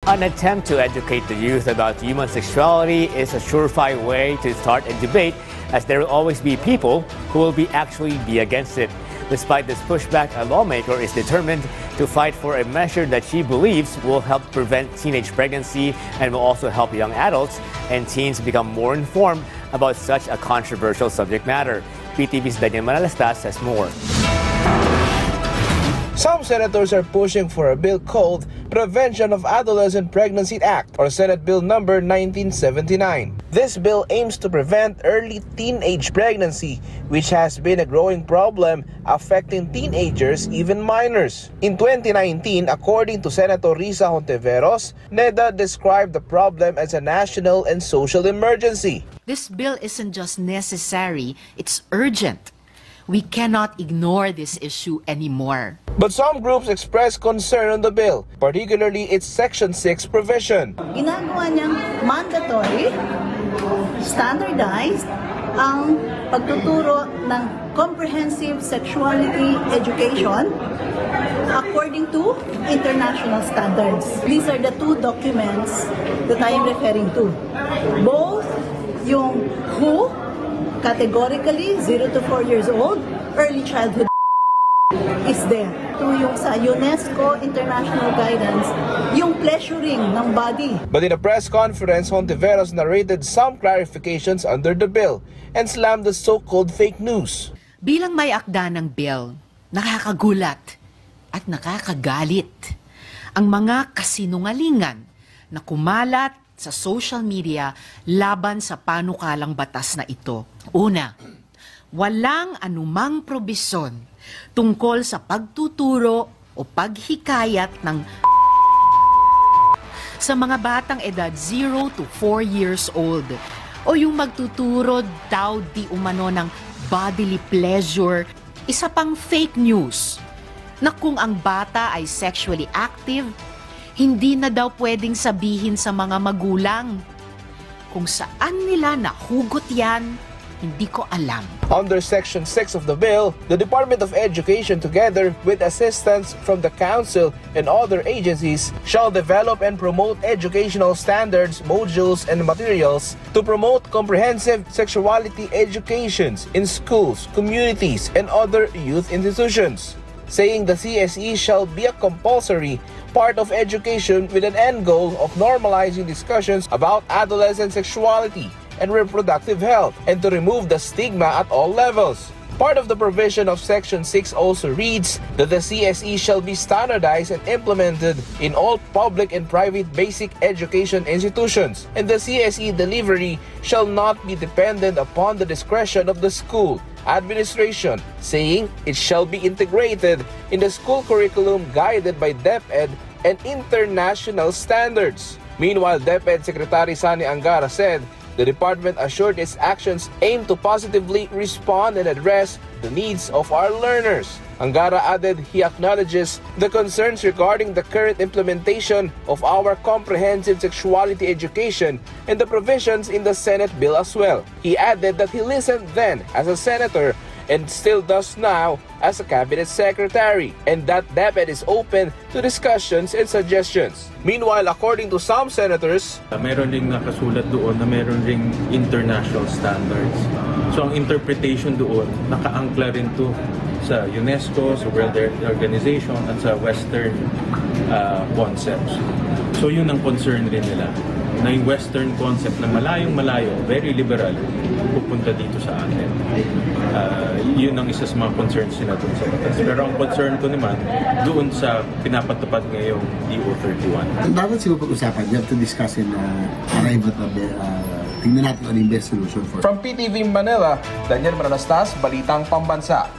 An attempt to educate the youth about human sexuality is a surefire way to start a debate, as there will always be people who will actually be against it. Despite this pushback, a lawmaker is determined to fight for a measure that she believes will help prevent teenage pregnancy and will also help young adults and teens become more informed about such a controversial subject matter. PTV's Daniel Manalastas has more. Some senators are pushing for a bill called Prevention of Adolescent Pregnancy Act, or Senate Bill number 1979. This bill aims to prevent early teenage pregnancy, which has been a growing problem affecting teenagers, even minors. In 2019, according to Senator Risa Hontiveros, NEDA described the problem as a national and social emergency. This bill isn't just necessary, it's urgent. We cannot ignore this issue anymore. But some groups express concern on the bill, particularly its Section 6 provision. Ginagawa niyang mandatory, standardized, ang pagtuturo ng comprehensive sexuality education according to international standards. These are the two documents that I am referring to. Both yung WHO, categorically 0 to 4 years old, early childhood is there. To yung sa UNESCO international guidance, yung pleasuring ng body. But in a press conference, Hontiveros narrated some clarifications under the bill and slammed the so-called fake news. Bilang may akda ng bill, nakakagulat at nakakagalit ang mga kasinungalingan na kumalat sa social media laban sa panukalang batas na ito. Una, walang anumang probisyon tungkol sa pagtuturo o paghikayat ng sa mga batang edad 0 to 4 years old o yung magtuturo daw di umano ng bodily pleasure. Isa pang fake news na kung ang bata ay sexually active, hindi na daw pwedeng sabihin sa mga magulang. Kung saan nila nahugot yan, hindi ko alam. Under Section 6 of the bill, the Department of Education, together with assistance from the Council and other agencies, shall develop and promote educational standards, modules, and materials to promote comprehensive sexuality educations in schools, communities, and other youth institutions, saying the CSE shall be a compulsory part of education with an end goal of normalizing discussions about adolescent sexuality and reproductive health, and to remove the stigma at all levels. Part of the provision of Section 6 also reads that the CSE shall be standardized and implemented in all public and private basic education institutions, and the CSE delivery shall not be dependent upon the discretion of the school administration, saying it shall be integrated in the school curriculum guided by DepEd and international standards. Meanwhile, DepEd Secretary Sani Angara said the department assured its actions aim to positively respond and address the needs of our learners. Angara added he acknowledges the concerns regarding the current implementation of our comprehensive sexuality education and the provisions in the Senate bill as well. He added that he listened then as a senator and still does now as a cabinet secretary, and that DepEd is open to discussions and suggestions. Meanwhile, according to some senators, meron ring nakasulat doon na meron ring international standards. So ang interpretation doon nakaangkla rin to sa UNESCO, sa World Health Organization at sa Western concepts. So yun ang concern rin nila, na yung Western concept na malayong-malayo, very liberal, pupunta dito sa atin. Yun ang isa sa mga concerns nila doon sa batas. Pero ang concern ko naman, doon sa pinapatupad ngayong DO 31. Dapat siguro pag-usapan, you have to discuss in arrive at tingnan natin ano yung best solution for. From PTV Manila, Daniel Manalastas, Balitang Pambansa.